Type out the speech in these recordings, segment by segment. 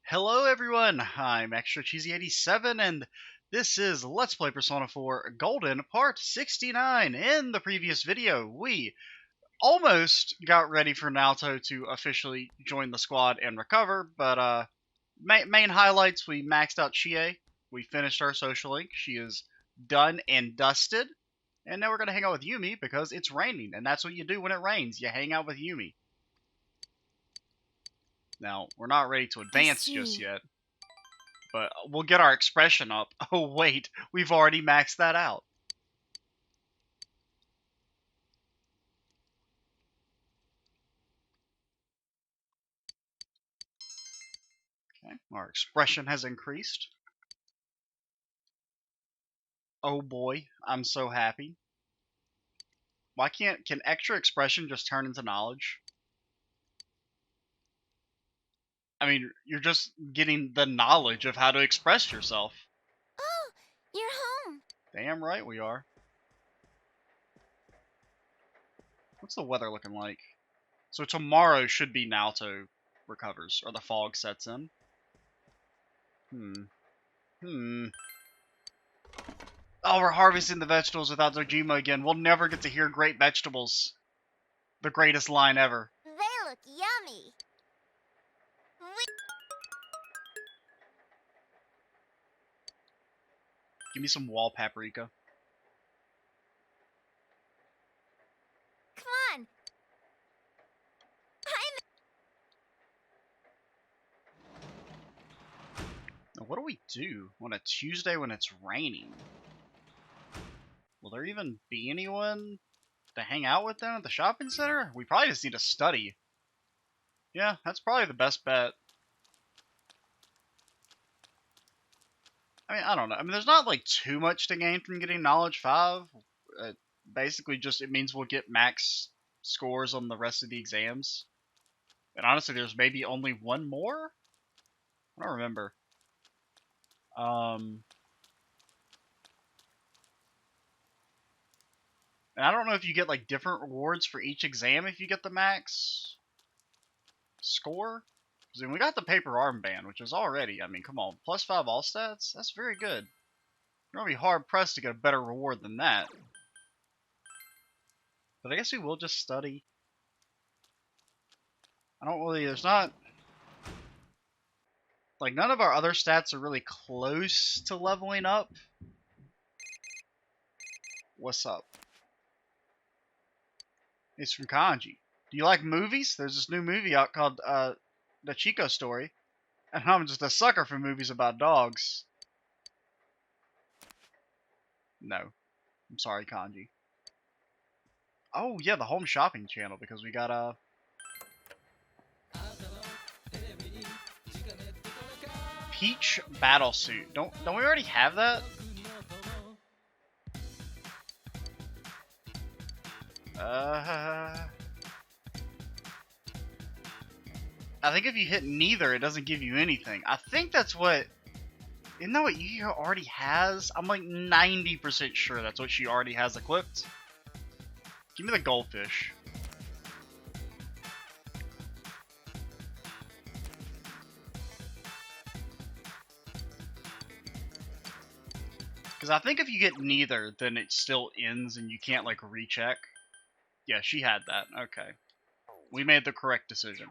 Hello everyone, I'm Extra Cheesy 87 and this is Let's Play Persona 4 Golden Part 69. In the previous video, we almost got ready for Naoto to officially join the squad and recover, but main highlights, we maxed out Chie, we finished our social link, she is done and dusted, and now we're going to hang out with Yumi because it's raining, and that's what you do when it rains, you hang out with Yumi. Now, we're not ready to advance just yet, but we'll get our expression up. Oh wait, we've already maxed that out. Okay, our expression has increased. Oh boy, I'm so happy. Why can extra expression just turn into knowledge? I mean, you're just getting the knowledge of how to express yourself. Oh, you're home. Damn right we are. What's the weather looking like? So tomorrow should be Naoto recovers, or the fog sets in. Oh, we're harvesting the vegetables without Dojima again. We'll never get to hear great vegetables. The greatest line ever. They look yummy. Give me some wall paprika. Come on. Now, what do we do on a Tuesday when it's raining? Will there even be anyone to hang out with down at the shopping center? We probably just need to study. Yeah, that's probably the best bet. I mean, I don't know. I mean, there's not like too much to gain from getting Knowledge 5. Basically, just it means we'll get max scores on the rest of the exams. And honestly, there's maybe only one more? I don't remember. And I don't know if you get like different rewards for each exam if you get the max score. Because I mean, we got the paper armband, which is already, I mean, come on, +5 all stats? That's very good. You're going to be hard pressed to get a better reward than that. But I guess we will just study. I don't really, there's not, like, none of our other stats are really close to leveling up. What's up? It's from Kanji. Do you like movies? There's this new movie out called The Chico Story. And I'm just a sucker for movies about dogs. No. I'm sorry, Kanji. Oh, yeah, the home shopping channel, because we got Peach Battlesuit. Don't we already have that? I think if you hit neither, it doesn't give you anything. I think that's what... Isn't that what Yu already has? I'm like 90% sure that's what she already has equipped. Give me the goldfish. Because I think if you get neither, then it still ends and you can't like recheck. Yeah, she had that. Okay. We made the correct decision.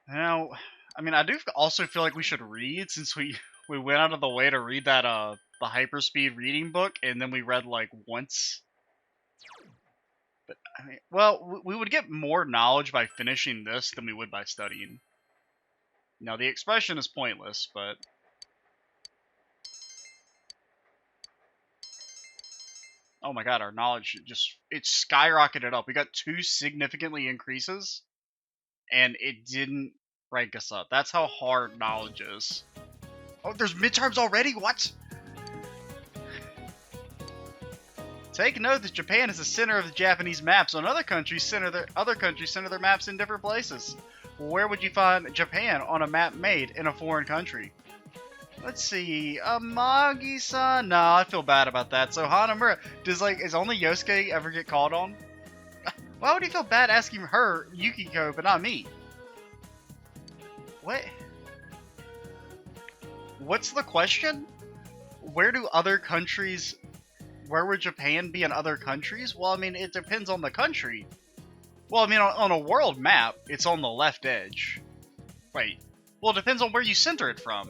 Now, I mean, I do also feel like we should read since we went out of the way to read that the hyperspeed reading book and then we read like once. But I mean, well, we would get more knowledge by finishing this than we would by studying. Now, the expression is pointless, but oh my god, our knowledge it skyrocketed up. We got 2 significantly increases and it didn't rank us up. That's how hard knowledge is. Oh, there's midterms already? What? Take note that Japan is the center of the Japanese maps. So other countries center their maps in different places. Where would you find Japan on a map made in a foreign country? Let's see, Amagi-san. No, I feel bad about that. So Hanamura, is only Yosuke ever get called on? Why would he feel bad asking her Yukiko, but not me? What? What's the question? Where do other countries... Where would Japan be in other countries? Well, I mean, it depends on the country. Well, I mean, on a world map, it's on the left edge. Wait. Well, it depends on where you center it from.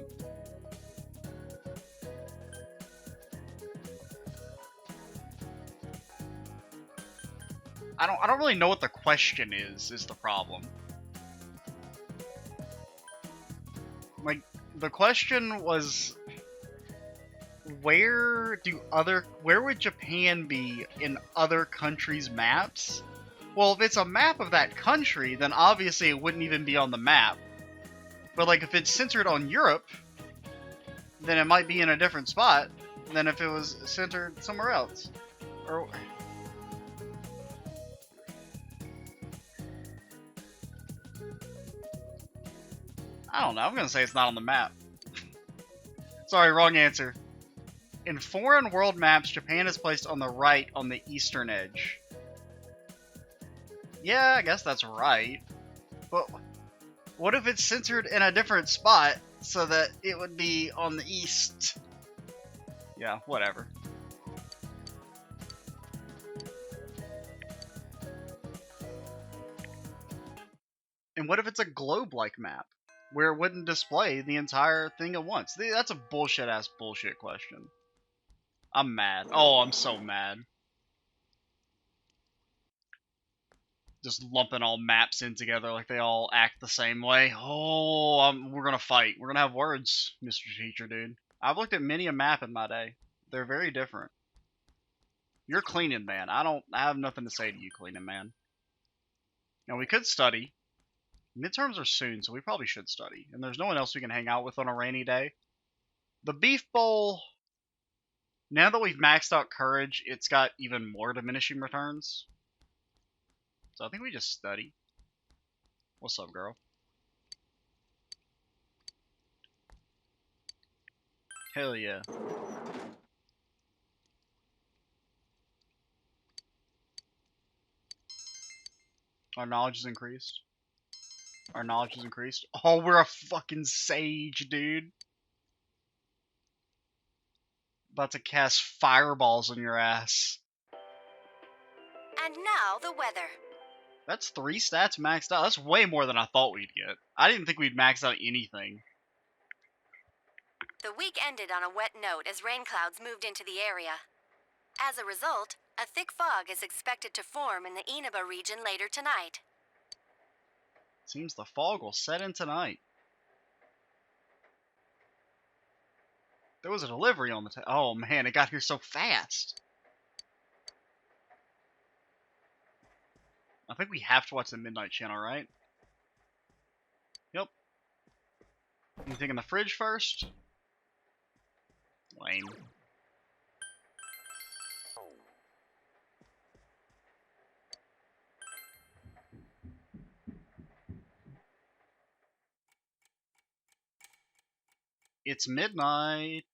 I don't really know what the question is the problem. Like, the question was... Where would Japan be in other countries' maps? Well, if it's a map of that country, then obviously it wouldn't even be on the map. But like, if it's centered on Europe, then it might be in a different spot than if it was centered somewhere else. Or... I don't know, I'm gonna say it's not on the map. Sorry, wrong answer. In foreign world maps, Japan is placed on the right on the eastern edge. Yeah, I guess that's right. But what if it's centered in a different spot so that it would be on the east? Yeah, whatever. And what if it's a globe-like map, where it wouldn't display the entire thing at once? That's a bullshit-ass bullshit question. I'm mad. Oh, I'm so mad. Just lumping all maps in together like they all act the same way. Oh, we're gonna fight. We're gonna have words, Mr. Teacher, dude. I've looked at many a map in my day. They're very different. You're cleaning, man. I have nothing to say to you, cleaning, man. Now, we could study. Midterms are soon, so we probably should study. And there's no one else we can hang out with on a rainy day. The Beef Bowl... Now that we've maxed out courage, it's got even more diminishing returns. So I think we just study. What's up, girl? Hell yeah. Our knowledge is increased. Our knowledge is increased. Oh, we're a fucking sage, dude. About to cast fireballs on your ass. And now the weather. That's 3 stats maxed out. That's way more than I thought we'd get. I didn't think we'd max out anything. The week ended on a wet note as rain clouds moved into the area. As a result, a thick fog is expected to form in the Inaba region later tonight. Seems the fog will set in tonight. There was a delivery on the oh man, it got here so fast. I think we have to watch the Midnight Channel, right? Yep. Anything in the fridge first? Lame. It's midnight.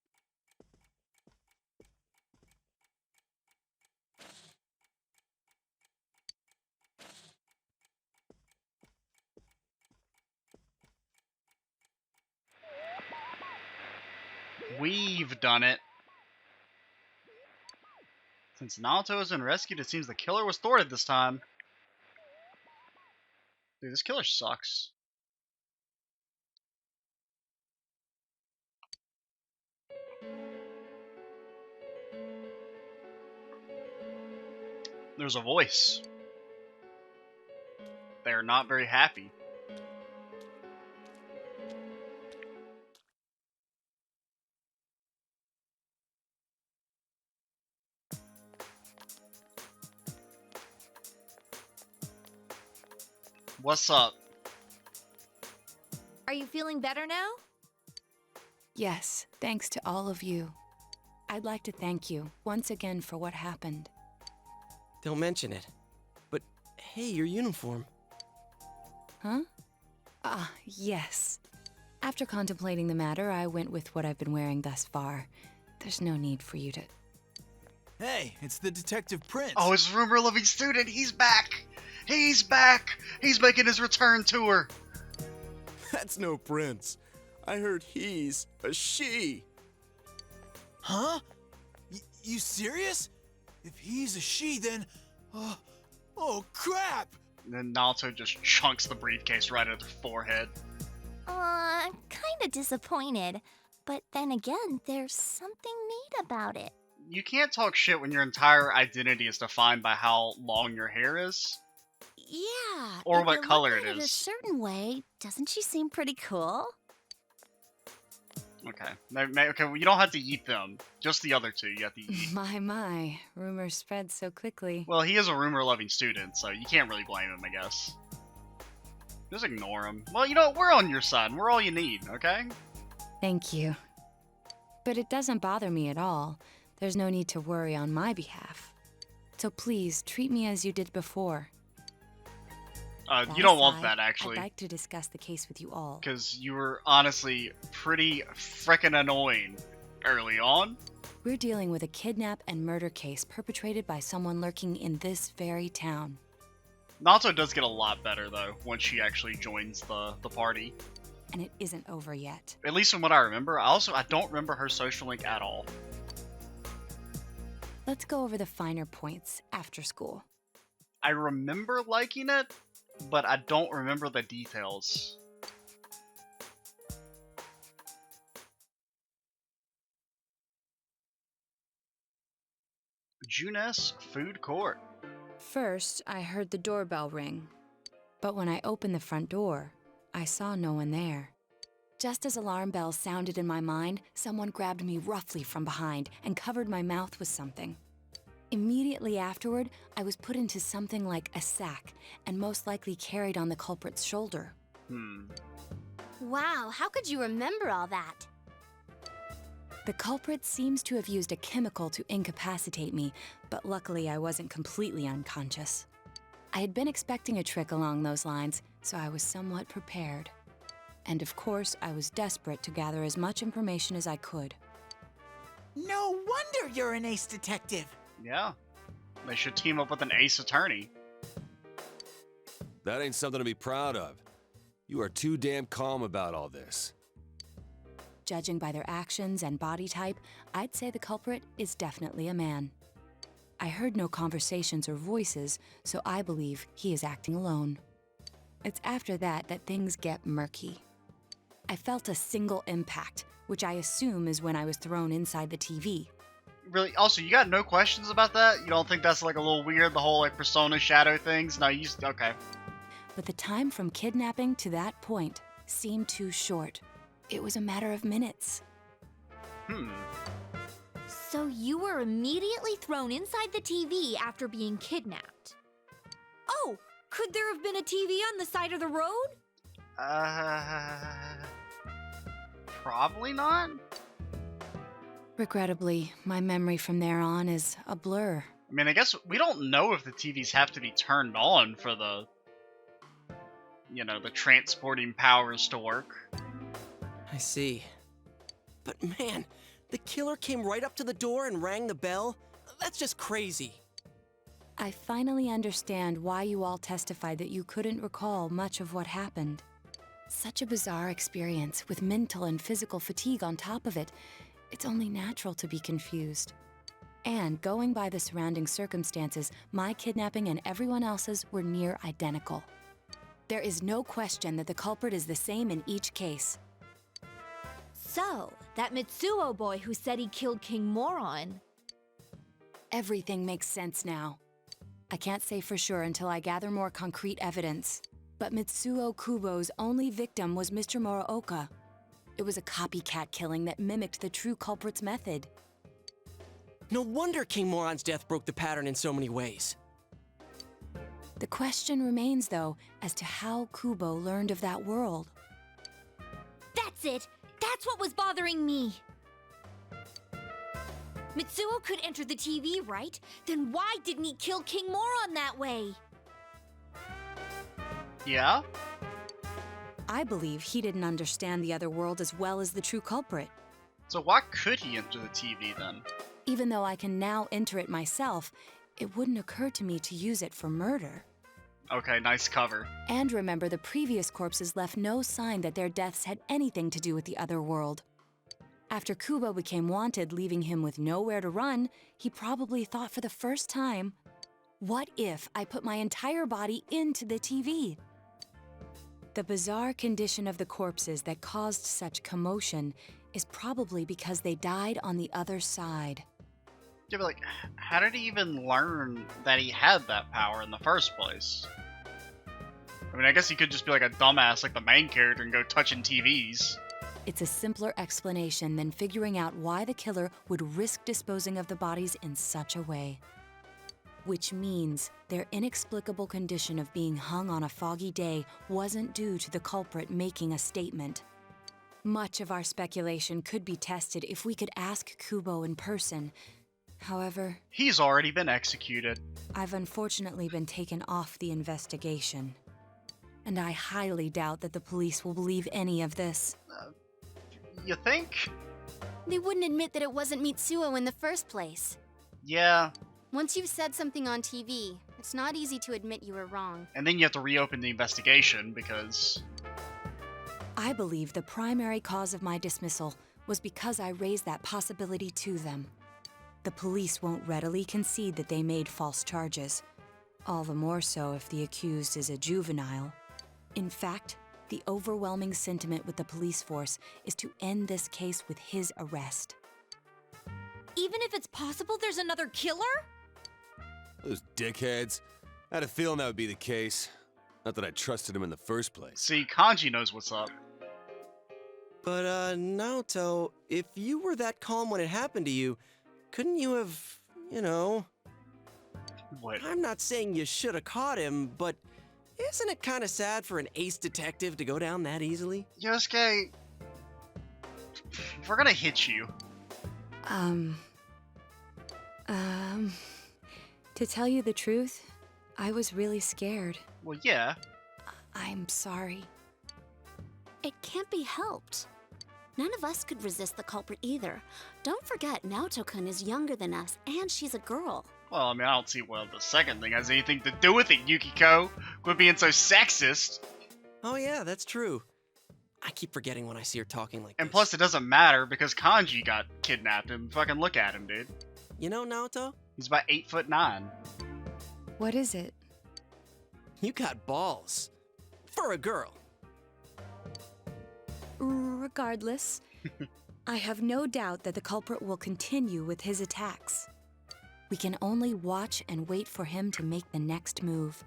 We've done it. Since Naoto has been rescued, it seems the killer was thwarted this time. Dude, this killer sucks. There's a voice. They're not very happy. What's up? Are you feeling better now? Yes, thanks to all of you. I'd like to thank you once again for what happened. Don't mention it. But hey, your uniform. Huh? Ah, yes. After contemplating the matter, I went with what I've been wearing thus far. There's no need for you to... Hey, it's the Detective Prince. Oh, his rumor living student, he's back! He's back! He's making his return tour! That's no prince. I heard he's a she. Huh? You serious? If he's a she, then... oh, crap! And then Naoto just chunks the briefcase right at her forehead. I'm kinda disappointed. But then again, there's something neat about it. You can't talk shit when your entire identity is defined by how long your hair is. Yeah. Or if what you look color at it a is. certain way, doesn't she seem pretty cool? Okay. Okay, well, you don't have to eat them. Just the other two you have to eat. My. Rumors spread so quickly. Well, he is a rumor-loving student, so you can't really blame him, I guess. Just ignore him. Well, you know, we're on your side, and we're all you need, okay? Thank you. But it doesn't bother me at all. There's no need to worry on my behalf. So please, treat me as you did before. You don't want aside, that, actually. I'd like to discuss the case with you all. Because you were honestly pretty frickin' annoying early on. We're dealing with a kidnap and murder case perpetrated by someone lurking in this very town. Naoto does get a lot better, though, once she actually joins the party. And it isn't over yet. At least from what I remember. I don't remember her social link at all. Let's go over the finer points after school. I remember liking it, but I don't remember the details. Junes Food Court. First, I heard the doorbell ring. But when I opened the front door, I saw no one there. Just as alarm bells sounded in my mind, someone grabbed me roughly from behind and covered my mouth with something. Immediately afterward, I was put into something like a sack and most likely carried on the culprit's shoulder. Wow, how could you remember all that? The culprit seems to have used a chemical to incapacitate me, but luckily I wasn't completely unconscious. I had been expecting a trick along those lines, so I was somewhat prepared. And of course, I was desperate to gather as much information as I could. No wonder you're an ace detective. Yeah. They should team up with an ace attorney. That ain't something to be proud of. You are too damn calm about all this. Judging by their actions and body type, I'd say the culprit is definitely a man. I heard no conversations or voices, so I believe he is acting alone. It's after that that things get murky. I felt a single impact, which I assume is when I was thrown inside the TV. Really? Also, you got no questions about that? You don't think that's like a little weird, the whole like persona shadow things? No, okay. But the time from kidnapping to that point seemed too short. It was a matter of minutes. So you were immediately thrown inside the TV after being kidnapped? Oh, could there have been a TV on the side of the road? Probably not. Regrettably, my memory from there on is a blur. I mean, I guess we don't know if the TVs have to be turned on for the, the transporting powers to work. I see. But man, the killer came right up to the door and rang the bell? That's just crazy. I finally understand why you all testified that you couldn't recall much of what happened. Such a bizarre experience with mental and physical fatigue on top of it. It's only natural to be confused. And going by the surrounding circumstances, my kidnapping and everyone else's were near identical. There is no question that the culprit is the same in each case. So, that Mitsuo boy who said he killed King Moron. Everything makes sense now. I can't say for sure until I gather more concrete evidence. But Mitsuo Kubo's only victim was Mr. Muraoka. It was a copycat killing that mimicked the true culprit's method. No wonder King Moron's death broke the pattern in so many ways. The question remains, though, as to how Kubo learned of that world. That's it! That's what was bothering me! Mitsuo could enter the TV, right? Then why didn't he kill King Moron that way? Yeah? I believe he didn't understand the other world as well as the true culprit. So why could he enter the TV then? Even though I can now enter it myself, it wouldn't occur to me to use it for murder. Okay, nice cover. And remember, the previous corpses left no sign that their deaths had anything to do with the other world. After Kubo became wanted, leaving him with nowhere to run, he probably thought for the first time, what if I put my entire body into the TV? The bizarre condition of the corpses that caused such commotion is probably because they died on the other side. Yeah, but like, how did he even learn that he had that power in the first place? I mean, I guess he could just be like a dumbass like the main character and go touching TVs. It's a simpler explanation than figuring out why the killer would risk disposing of the bodies in such a way. Which means their inexplicable condition of being hung on a foggy day wasn't due to the culprit making a statement. Much of our speculation could be tested if we could ask Kubo in person. However, He's already been executed. I've unfortunately been taken off the investigation. And I highly doubt that the police will believe any of this. You think? They wouldn't admit that it wasn't Mitsuo in the first place. Yeah, Once you've said something on TV, it's not easy to admit you were wrong. and then you have to reopen the investigation because... I believe the primary cause of my dismissal was because I raised that possibility to them. The police won't readily concede that they made false charges. All the more so if the accused is a juvenile. In fact, the overwhelming sentiment with the police force is to end this case with his arrest. Even if it's possible there's another killer? Those dickheads. I had a feeling that would be the case. Not that I trusted him in the first place. See, Kanji knows what's up. But, Naoto, if you were that calm when it happened to you, couldn't you have, What? I'm not saying you should have caught him, but isn't it kind of sad for an ace detective to go down that easily? Yosuke... We're gonna hit you. To tell you the truth, I was really scared. Well, yeah. I'm sorry. It can't be helped. None of us could resist the culprit either. Don't forget, Naoto-kun is younger than us, and she's a girl. Well, I mean, I don't see why the second thing has anything to do with it, Yukiko. Quit being so sexist. Oh yeah, that's true. I keep forgetting when I see her talking like And this. plus, it doesn't matter because Kanji got kidnapped and fucking look at him, dude. You know, Naoto, He's about 8'9". What is it? you got balls. For a girl. Regardless, I have no doubt that the culprit will continue with his attacks. We can only watch and wait for him to make the next move.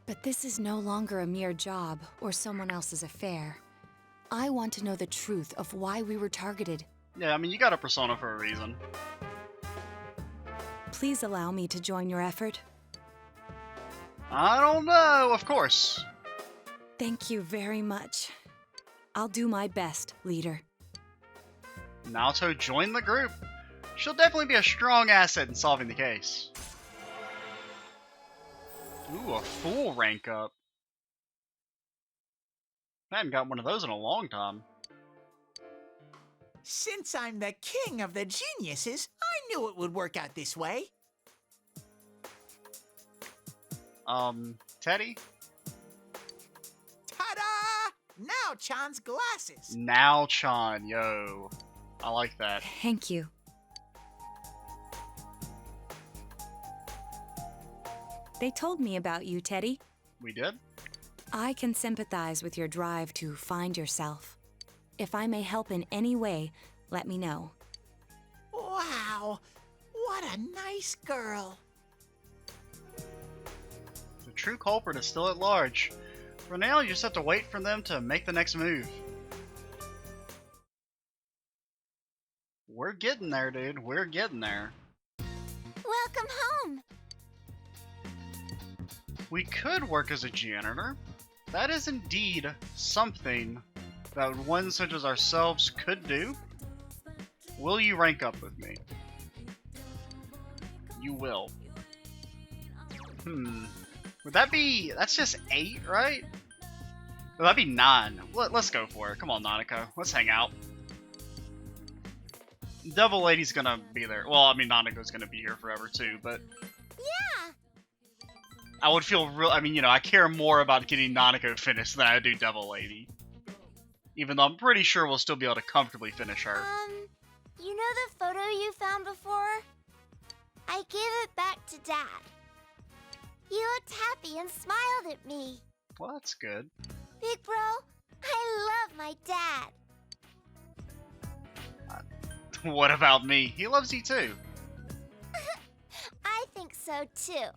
But this is no longer a mere job or someone else's affair. I want to know the truth of why we were targeted. Yeah, I mean, you got a persona for a reason. Please allow me to join your effort. I don't know, of course. Thank you very much. I'll do my best, leader. Naoto joined the group. She'll definitely be a strong asset in solving the case. Ooh, a full rank up. I haven't got one of those in a long time. Since I'm the king of the geniuses, I knew it would work out this way. Teddy? Ta-da! Now Chan's glasses. Now Chan, yo. I like that. Thank you. They told me about you, Teddy. We did? I can sympathize with your drive to find yourself. If I may help in any way, let me know. Wow, what a nice girl. The true culprit is still at large. For now, you just have to wait for them to make the next move. We're getting there, dude. We're getting there. Welcome home! We could work as a janitor. That is indeed something that one such as ourselves could do. Will you rank up with me? You will. Would that be... That's just 8, right? Well, that'd be 9. Let's go for it. Come on, Nanako. Let's hang out. Devil Lady's gonna be there. Well, I mean, Nanako's gonna be here forever, too, but... Yeah! I would feel real. I mean, you know, I care more about getting Nanako finished than I do Devil Lady. Even though I'm pretty sure we'll still be able to comfortably finish her. You know the photo you found before? I gave it back to Dad. He looked happy and smiled at me. Well, that's good. Big bro, I love my dad. What about me? He loves you too. I think so too.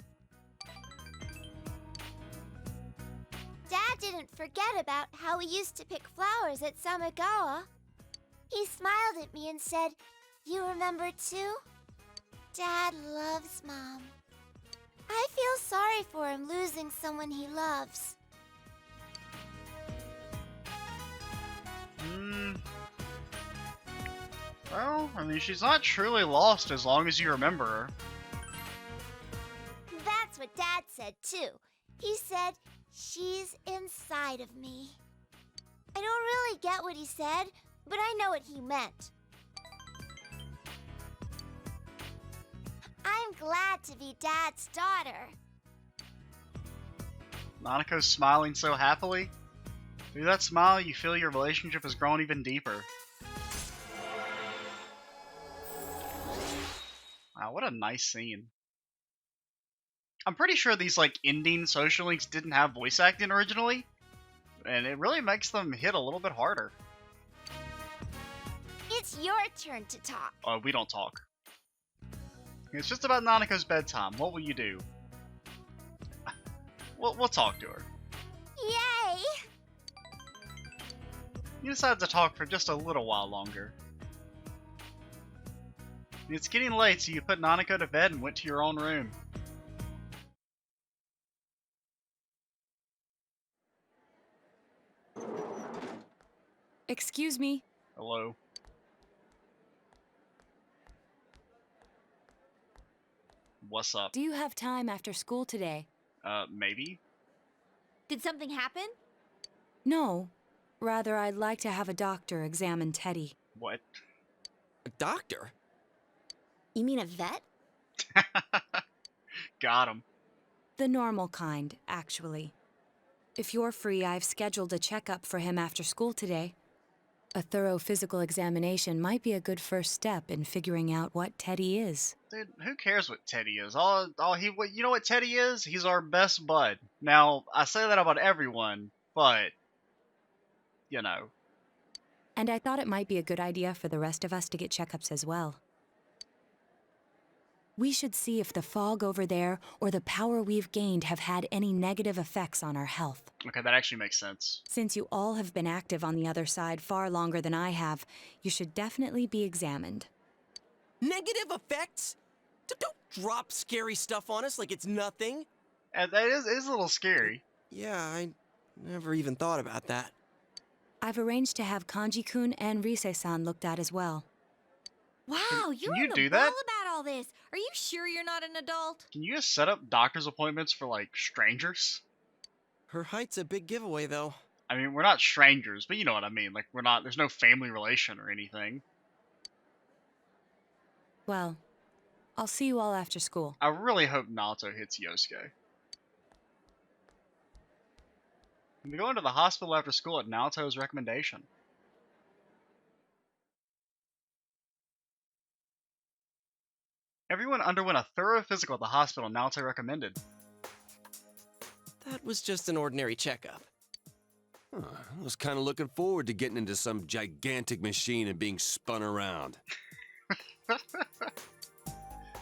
Dad didn't forget about how we used to pick flowers at Samagawa. He smiled at me and said, "You remember too?" Dad loves Mom. I feel sorry for him losing someone he loves. Well, I mean, she's not truly lost as long as you remember her. That's what Dad said too. He said, "She's inside of me." I don't really get what he said, but I know what he meant. I'm glad to be Dad's daughter. Nanako's smiling so happily. Through that smile, you feel your relationship has grown even deeper. Wow, what a nice scene. I'm pretty sure these, like, ending social links didn't have voice acting originally, and it really makes them hit a little bit harder. It's your turn to talk. We don't talk. It's just about Nanako's bedtime. What will you do? We'll talk to her. Yay! You decide to talk for just a little while longer. It's getting late, so you put Nanako to bed and went to your own room. Excuse me. Hello. What's up? Do you have time after school today? Maybe? Did something happen? No. Rather, I'd like to have a doctor examine Teddy. What? A doctor? You mean a vet? Got him. The normal kind, actually. If you're free, I've scheduled a checkup for him after school today. A thorough physical examination might be a good first step in figuring out what Teddy is. Dude, who cares what Teddy is? You know what Teddy is? He's our best bud. Now, I say that about everyone, but, you know. And I thought it might be a good idea for the rest of us to get checkups as well. We should see if the fog over there or the power we've gained have had any negative effects on our health. Okay, that actually makes sense. Since you all have been active on the other side far longer than I have, you should definitely be examined. Negative effects? Don't drop scary stuff on us like it's nothing. And that is a little scary. Yeah, I never even thought about that. I've arranged to have Kanji-kun and Rise-san looked at as well. Wow, you're you on the do ball that? about all this. Are you sure you're not an adult? Can you just set up doctor's appointments for, like, strangers? Her height's a big giveaway, though. I mean, we're not strangers, but you know what I mean. Like, there's no family relation or anything. Well, I'll see you all after school. I really hope Naoto hits Yosuke. We go into the hospital after school at Naoto's recommendation. Everyone underwent a thorough physical at the hospital Naoto recommended. That was just an ordinary checkup. I was kind of looking forward to getting into some gigantic machine and being spun around.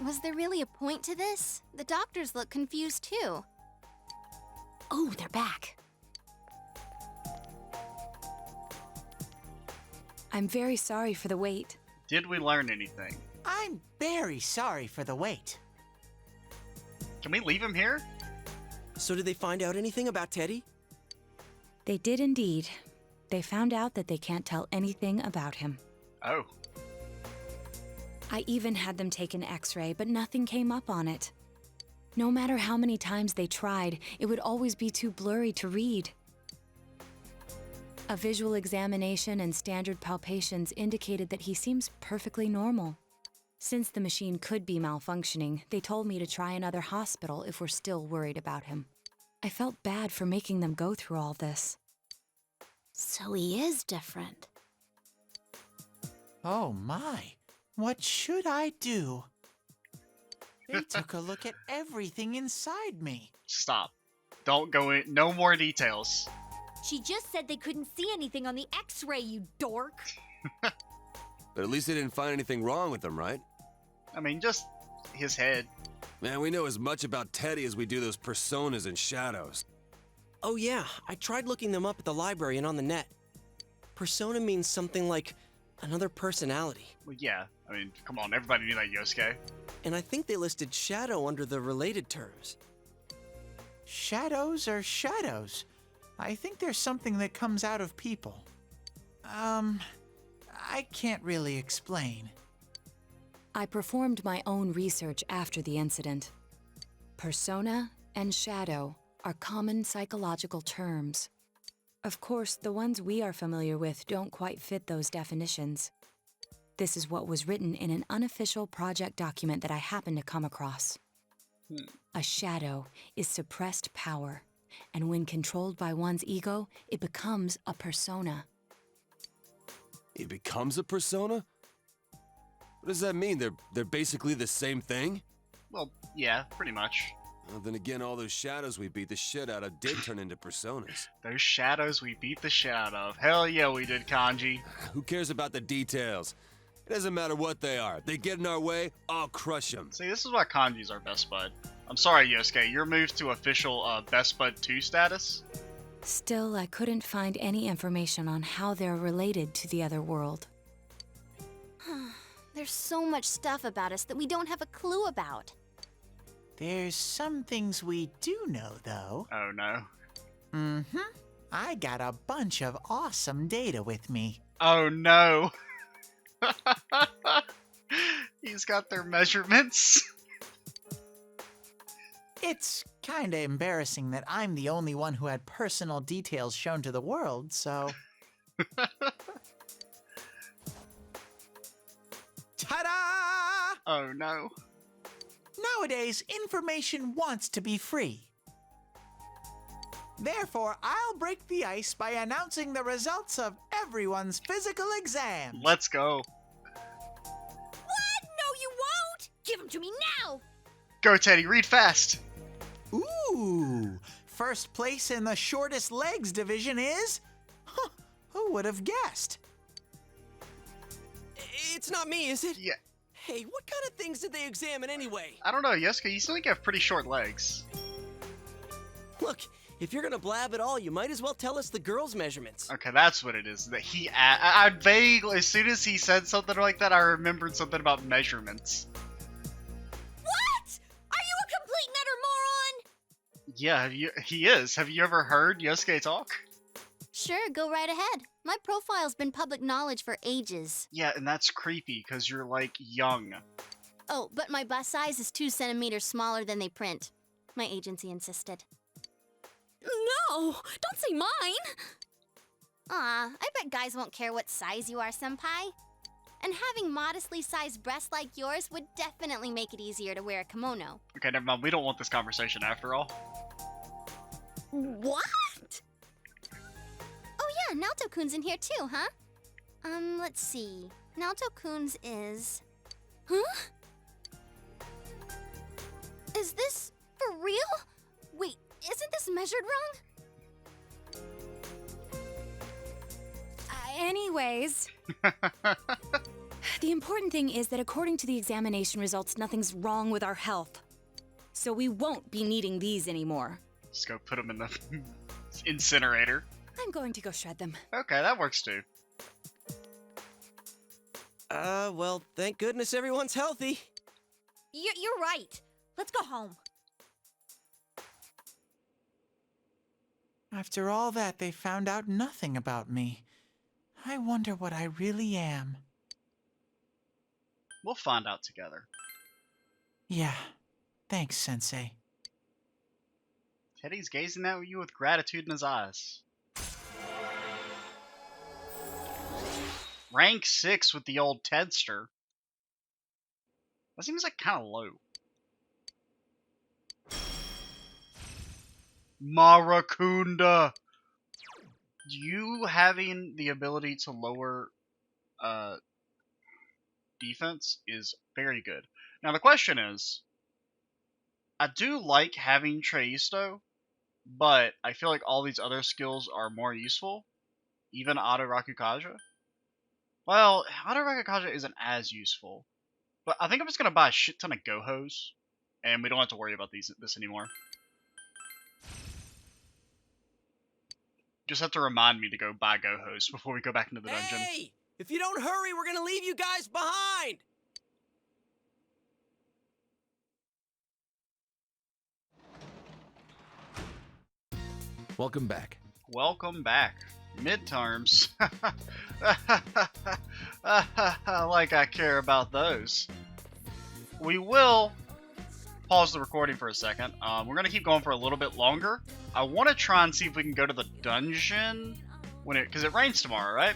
Was there really a point to this? The doctors look confused too. Oh, they're back. I'm very sorry for the wait. Did we learn anything? I'm very sorry for the wait. Can we leave him here? So did they find out anything about Teddy? They did indeed. They found out that they can't tell anything about him. Oh. I even had them take an X-ray, but nothing came up on it. No matter how many times they tried, it would always be too blurry to read. A visual examination and standard palpations indicated that he seems perfectly normal. Since the machine could be malfunctioning, they told me to try another hospital if we're still worried about him. I felt bad for making them go through all this. So he is different. Oh my, what should I do? They took a look at everything inside me. Stop. Don't go in. No more details. She just said they couldn't see anything on the X-ray, you dork. But at least they didn't find anything wrong with him, right? I mean, just his head. Man, we know as much about Teddy as we do those personas and shadows. Oh yeah, I tried looking them up at the library and on the net. Persona means something like another personality. Well, yeah. I mean, come on. Everybody knew that, Yosuke. And I think they listed shadow under the related terms. Shadows are shadows. I think there's something that comes out of people. I can't really explain. I performed my own research after the incident. Persona and shadow are common psychological terms. Of course, the ones we are familiar with don't quite fit those definitions. This is what was written in an unofficial project document that I happened to come across. A shadow is suppressed power, and when controlled by one's ego, it becomes a persona. He becomes a persona? What does that mean? They're basically the same thing? Well, yeah, pretty much. Well, then again, all those shadows we beat the shit out of did turn into personas. Those shadows we beat the shit out of. Hell yeah, we did, Kanji. Who cares about the details? It doesn't matter what they are. They get in our way, I'll crush them. See, this is why Kanji's our best bud. I'm sorry, Yosuke, you're moved to official Best Bud 2 status? Still, I couldn't find any information on how they're related to the other world. There's so much stuff about us that we don't have a clue about. There's some things we do know, though. Oh, no. Mm-hmm. I got a bunch of awesome data with me. Oh, no. He's got their measurements. It's kinda embarrassing that I'm the only one who had personal details shown to the world, so... Ta-da! Oh, no. Nowadays, information wants to be free. Therefore, I'll break the ice by announcing the results of everyone's physical exams. Let's go. What? No, you won't! Give them to me now! Go, Teddy, read fast. Ooh! First place in the shortest legs division is... Huh, who would have guessed? It's not me, is it? Yeah. Hey, what kind of things did they examine anyway? I don't know, Yosuke, you still think you have pretty short legs. Look, if you're gonna blab at all, you might as well tell us the girls' measurements. Okay, that's what it is. That I vaguely, as soon as he said something like that, I remembered something about measurements. What? Are you a complete and utter moron? Yeah, he is. Have you ever heard Yosuke talk? Sure, go right ahead. My profile's been public knowledge for ages. Yeah, and that's creepy, because you're, like, young. Oh, but my bust size is 2 centimeters smaller than they print. My agency insisted. No! Don't say mine! Aw, I bet guys won't care what size you are, senpai. And having modestly sized breasts like yours would definitely make it easier to wear a kimono. Okay, never mind. We don't want this conversation after all. What? Oh yeah, Naoto-kun's in here too, huh? Let's see. Naoto-kun's is... Huh? Is this for real? Wait, isn't this measured wrong? Anyways... The important thing is that according to the examination results, nothing's wrong with our health. So we won't be needing these anymore. Just go put them in the incinerator. I'm going to go shred them. Okay, that works too. Well, thank goodness everyone's healthy. You're right. Let's go home. After all that, they found out nothing about me. I wonder what I really am. We'll find out together. Yeah. Thanks, Sensei. Teddy's gazing at you with gratitude in his eyes. Rank 6 with the old Tedster. That seems like kind of low. Marakunda! You having the ability to lower defense is very good. Now the question is, I do like having Treisto, but I feel like all these other skills are more useful. Even Auto Rakukaja. Well, Auto Rakukaja isn't as useful. But I think I'm just going to buy a shit ton of Go-Hos, and we don't have to worry about this anymore. Just have to remind me to go buy Go-Hos before we go back into the dungeon. Hey! If you don't hurry, we're gonna leave you guys behind! Welcome back. Welcome back. Midterms. Like I care about those. We will pause the recording for a second. We're going to keep going for a little bit longer. I want to try and see if we can go to the dungeon because it rains tomorrow, right?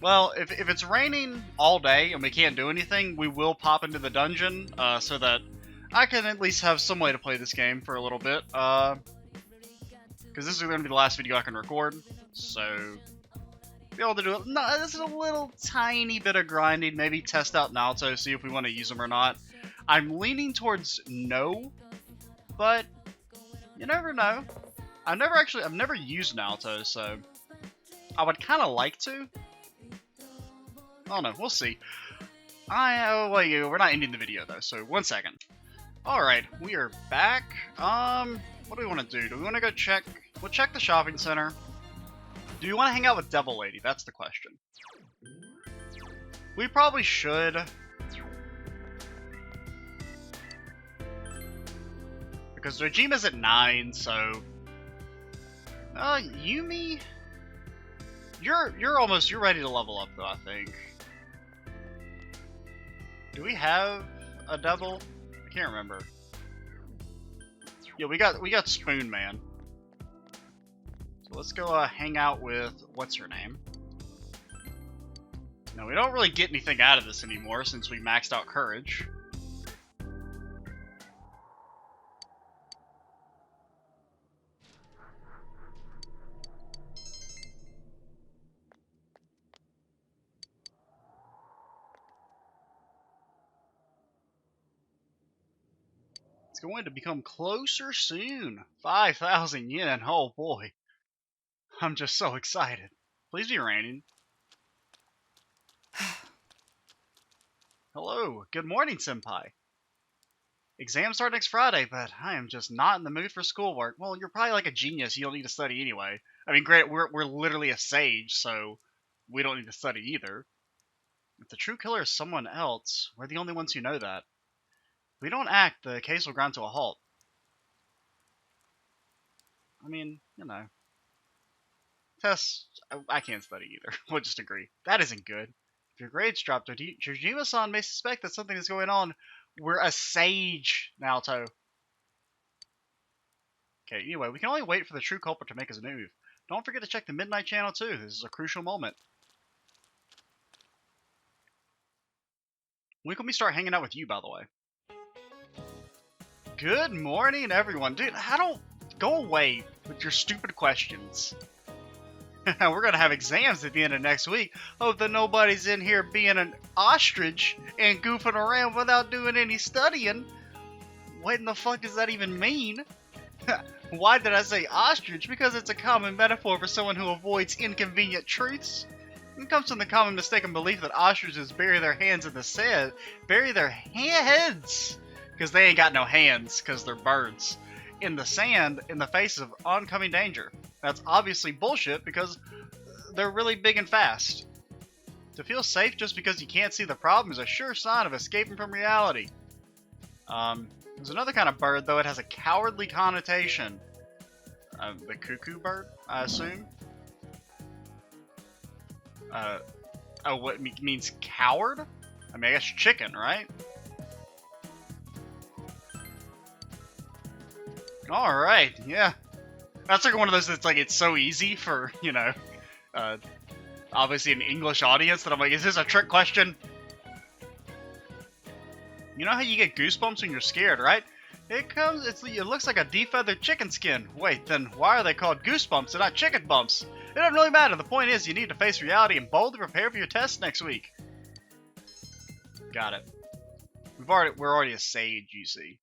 Well, if it's raining all day and we can't do anything, we will pop into the dungeon so that I can at least have some way to play this game for a little bit. Because this is going to be the last video I can record, so be able to do it. No, this is a little tiny bit of grinding. Maybe test out Naoto, see if we want to use them or not. I'm leaning towards no, but you never know. I've never used Naoto, so I would kind of like to. I don't know. We'll see. We're not ending the video though, so 1 second. All right, we are back. What do we want to do? Do we want to go check? We'll check the shopping center. Do you want to hang out with Devil Lady? That's the question. We probably should. Because Dojima's at 9, so... Yumi? You're ready to level up, though, I think. Do we have a devil? I can't remember. Yeah, we got Spoon Man. So let's go hang out with what's her name. Now we don't really get anything out of this anymore since we maxed out courage. It's going to become closer soon. 5,000 yen. Oh boy. I'm just so excited. Please be raining. Hello. Good morning, Senpai. Exams start next Friday, but I am just not in the mood for schoolwork. Well, you're probably like a genius. You don't need to study anyway. I mean, great. We're literally a sage, so we don't need to study either. If the true killer is someone else, we're the only ones who know that. If we don't act, the case will grind to a halt. I mean, you know. Tess, I can't study either. We'll just agree. That isn't good. If your grades drop, Jojima-san may suspect that something is going on. We're a sage, Naoto. Okay, anyway, we can only wait for the true culprit to make his move. Don't forget to check the Midnight Channel, too. This is a crucial moment. When can we start hanging out with you, by the way? Good morning, everyone. Dude, I don't... Go away with your stupid questions. We're going to have exams at the end of next week. Hope that nobody's in here being an ostrich and goofing around without doing any studying. What in the fuck does that even mean? Why did I say ostrich? Because it's a common metaphor for someone who avoids inconvenient truths. It comes from the common mistaken belief that ostriches bury their hands in the sand. Bury their heads! Because they ain't got no hands, because they're birds. In the sand, in the face of oncoming danger. That's obviously bullshit because they're really big and fast. To feel safe just because you can't see the problem is a sure sign of escaping from reality. There's another kind of bird, though it has a cowardly connotation. The cuckoo bird, I assume. Oh, what means coward? I mean, I guess chicken, right? Alright, yeah. That's like one of those that's like, it's so easy for, you know, obviously an English audience that I'm like, is this a trick question? You know how you get goosebumps when you're scared, right? It looks like a defeathered chicken skin. Wait, then why are they called goosebumps and not chicken bumps? It doesn't really matter. The point is, you need to face reality and boldly prepare for your test next week. Got it. We're already a sage, you see.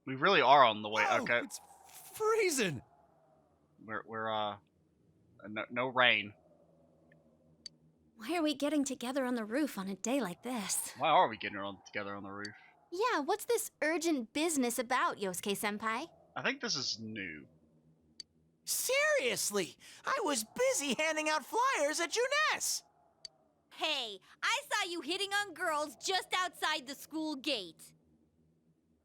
We really are on the way. Whoa, Okay, it's freezing. we're no rain. Why are we getting together on the roof on a day like this? Why are we getting together on the roof? Yeah, what's this urgent business about, Yosuke-senpai? I think this is new. Seriously, I was busy handing out flyers at Juness. Hey, I saw you hitting on girls just outside the school gate.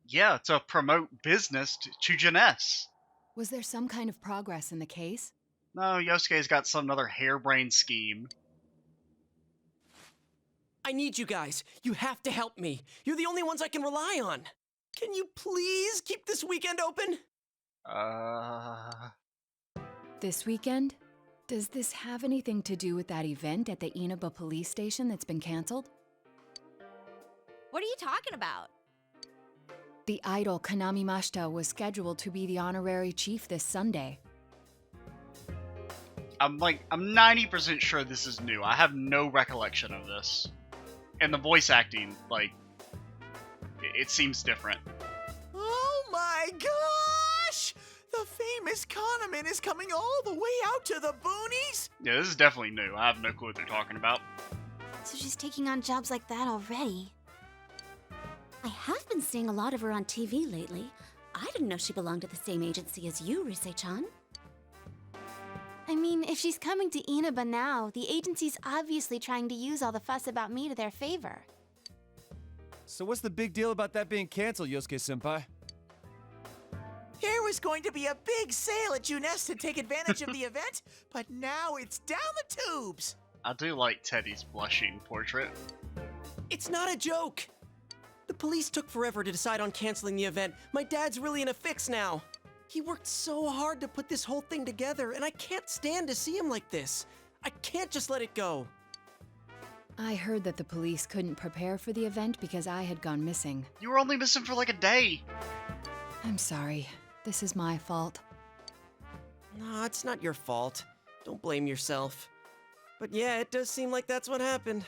Yeah, to promote business to Janess. Was there some kind of progress in the case? No, Yosuke's got some other harebrained scheme. I need you guys. You have to help me. You're the only ones I can rely on. Can you please keep this weekend open? This weekend? Does this have anything to do with that event at the Inaba police station that's been canceled? What are you talking about? The idol Kanami Mashita was scheduled to be the honorary chief this Sunday. I'm 90% sure this is new. I have no recollection of this. And the voice acting, it seems different. Oh my gosh! The famous Kahneman is coming all the way out to the boonies? Yeah, this is definitely new. I have no clue what they're talking about. So she's taking on jobs like that already. I have been seeing a lot of her on TV lately. I didn't know she belonged to the same agency as you, Rise-chan. I mean, if she's coming to Inaba now, the agency's obviously trying to use all the fuss about me to their favor. So what's the big deal about that being canceled, Yosuke-senpai? There was going to be a big sale at Juness to take advantage of the event, but now it's down the tubes. I do like Teddy's blushing portrait. It's not a joke. The police took forever to decide on canceling the event. My dad's really in a fix now. He worked so hard to put this whole thing together, and I can't stand to see him like this. I can't just let it go. I heard that the police couldn't prepare for the event because I had gone missing. You were only missing for like a day. I'm sorry. This is my fault. No, it's not your fault. Don't blame yourself. But yeah, it does seem like that's what happened.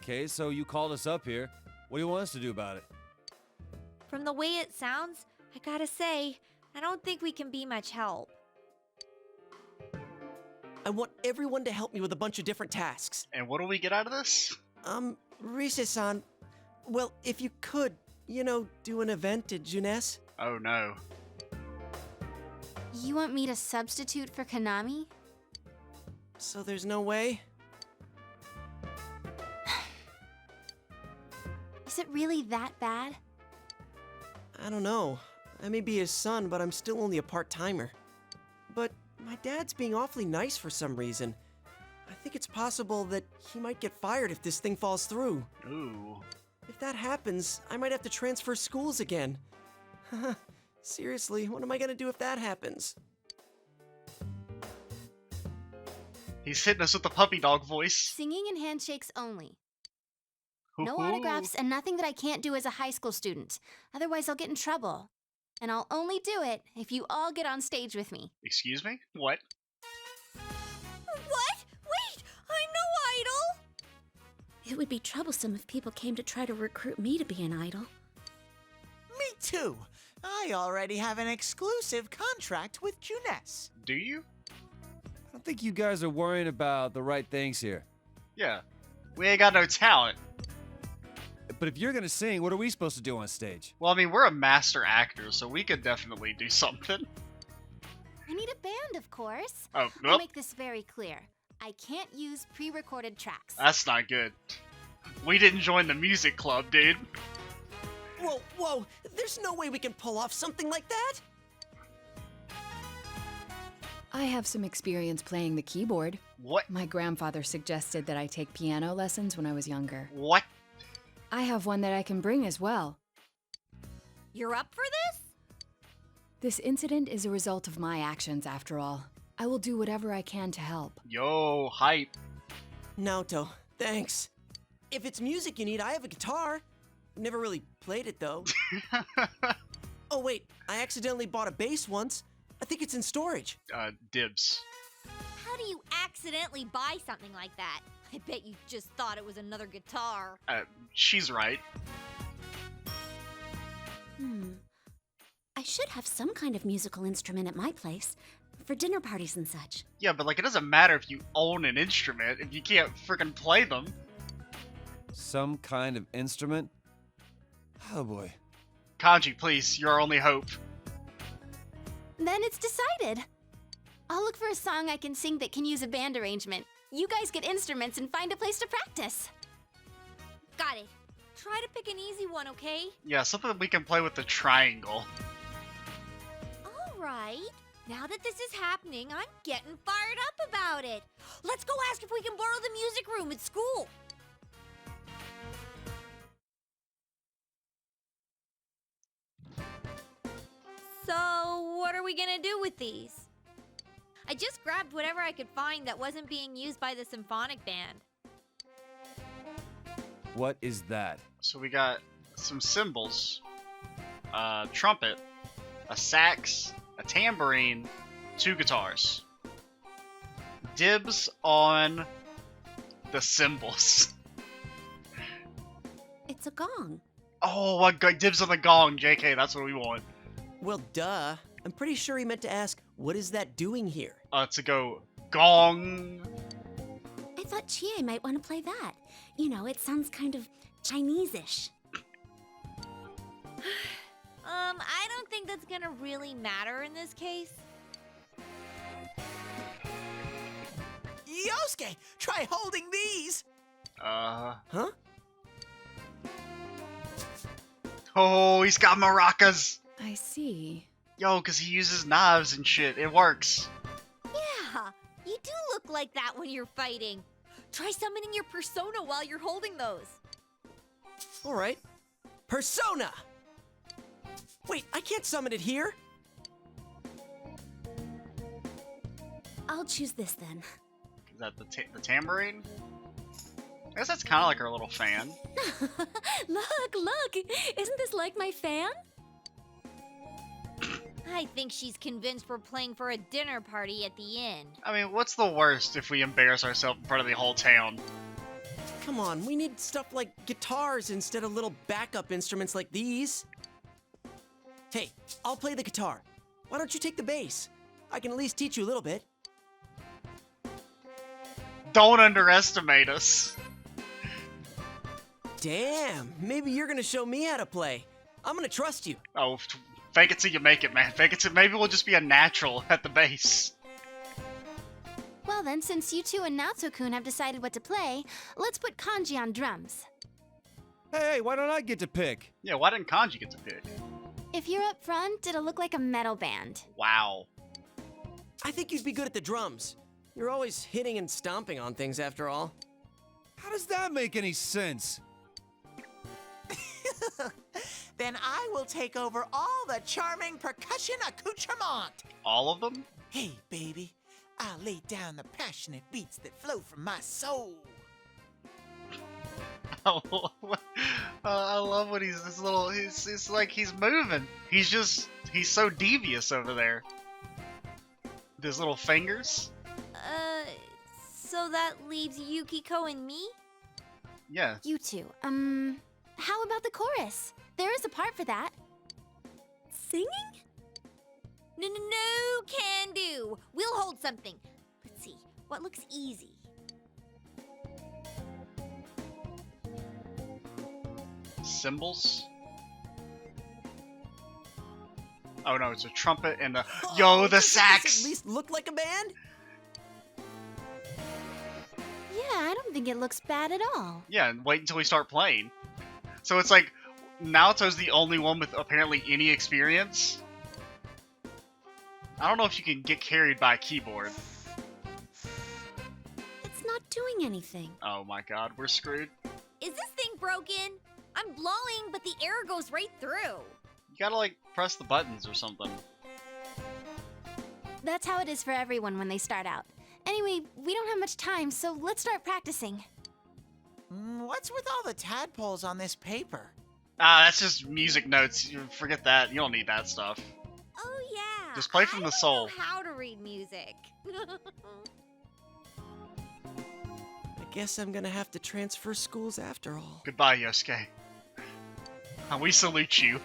Okay, so you called us up here. What do you want us to do about it? From the way it sounds, I gotta say, I don't think we can be much help. I want everyone to help me with a bunch of different tasks. And what do we get out of this? Rise-san, well, if you could, do an event at Juness. Oh no. You want me to substitute for Kanami? So there's no way? Is it really that bad? I don't know. I may be his son, but I'm still only a part-timer. But my dad's being awfully nice for some reason. I think it's possible that he might get fired if this thing falls through. Ooh. If that happens, I might have to transfer schools again. Seriously, what am I gonna do if that happens? He's hitting us with the puppy dog voice. Singing and handshakes only. No autographs and nothing that I can't do as a high school student. Otherwise, I'll get in trouble. And I'll only do it if you all get on stage with me. Excuse me? What? What? Wait! I'm no idol! It would be troublesome if people came to try to recruit me to be an idol. Me too. I already have an exclusive contract with Juness. Do you? I don't think you guys are worrying about the right things here. Yeah. We ain't got no talent. But if you're gonna sing, what are we supposed to do on stage? Well, I mean, we're a master actor, so we could definitely do something. I need a band, of course. Oh, I'll well, make this very clear. I can't use pre-recorded tracks. that's not good. We didn't join the music club, dude. Whoa, there's no way we can pull off something like that! I have some experience playing the keyboard. What? My grandfather suggested that I take piano lessons when I was younger. What? I have one that I can bring as well. You're up for this? This incident is a result of my actions, after all. I will do whatever I can to help. Yo, hype. Naoto, thanks. If it's music you need, I have a guitar. Never really played it, though. Oh, wait, I accidentally bought a bass once. I think it's in storage. Dibs. How do you accidentally buy something like that? I bet you just thought it was another guitar. She's right. I should have some kind of musical instrument at my place for dinner parties and such. Yeah, but like it doesn't matter if you own an instrument if you can't freaking play them. Some kind of instrument? Oh boy. Kanji, please, you're our only hope. Then it's decided. I'll look for a song I can sing that can use a band arrangement. You guys get instruments and find a place to practice. Got it. Try to pick an easy one, okay? Yeah, something we can play with the triangle. All right. Now that this is happening, I'm getting fired up about it. Let's go ask if we can borrow the music room at school. So, what are we gonna do with these? I just grabbed whatever I could find that wasn't being used by the symphonic band. What is that? So we got some cymbals, a trumpet, a sax, a tambourine, 2 guitars. Dibs on the cymbals. It's a gong. Oh, my God, dibs on the gong, JK, that's what we want. Well, duh. I'm pretty sure he meant to ask, what is that doing here? To go gong. I thought Chie might want to play that. You know, it sounds kind of Chinese-ish. I don't think that's gonna really matter in this case. Yosuke, try holding these. Huh? Oh, he's got maracas. I see. Yo, because he uses knives and shit. It works. Yeah, you do look like that when you're fighting. Try summoning your persona while you're holding those. All right. Persona! Wait, I can't summon it here. I'll choose this then. Is that the tambourine? I guess that's kind of like our little fan. Look! Isn't this like my fan? I think she's convinced we're playing for a dinner party at the inn. I mean, what's the worst if we embarrass ourselves in front of the whole town? Come on, we need stuff like guitars instead of little backup instruments like these. Hey, I'll play the guitar. Why don't you take the bass? I can at least teach you a little bit. Don't underestimate us. Damn, maybe you're gonna show me how to play. I'm gonna trust you. Oh, fake it till you make it, man. Fake it till maybe we'll just be a natural at the bass. Well then, since you two and Naoto-kun have decided what to play, let's put Kanji on drums. Hey, why don't I get to pick? Yeah, why didn't Kanji get to pick? If you're up front, it'll look like a metal band. Wow. I think you'd be good at the drums. You're always hitting and stomping on things after all. How does that make any sense? Then I will take over all the charming percussion accoutrement. All of them? Hey, baby, I'll lay down the passionate beats that flow from my soul. I love what he's this little. It's like he's moving. He's so devious over there. With his little fingers. So that leaves Yukiko and me? Yeah. You two, how about the chorus? There is a part for that. Singing? No, can do. We'll hold something. Let's see, what looks easy? Cymbals. Oh no, it's a trumpet and a yo, the sax. Does it at least look like a band? Yeah, I don't think it looks bad at all. Yeah, and wait until we start playing. So it's like Naoto's the only one with apparently any experience. I don't know if you can get carried by a keyboard. It's not doing anything. Oh my god, we're screwed. Is this thing broken? I'm blowing, but the air goes right through. You gotta like press the buttons or something. That's how it is for everyone when they start out. Anyway, we don't have much time, so let's start practicing. What's with all the tadpoles on this paper? Ah, that's just music notes. You forget that. You don't need that stuff. Oh yeah. Just play from I the don't soul. know how to read music. I guess I'm gonna have to transfer schools after all. Goodbye, Yosuke. We salute you.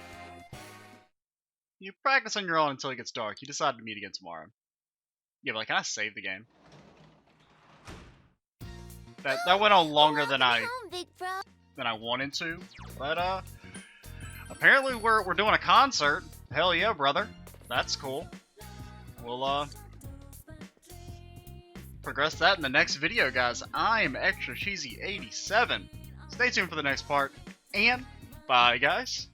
You practice on your own until it gets dark. You decide to meet again tomorrow. Yeah, but like, can I save the game? That went on longer than I Home, big bro. wanted to, but apparently we're doing a concert. Hell yeah, brother. That's cool. We'll progress that in the next video, guys. I'm Extra Cheesy 87. Stay tuned for the next part, and bye, guys.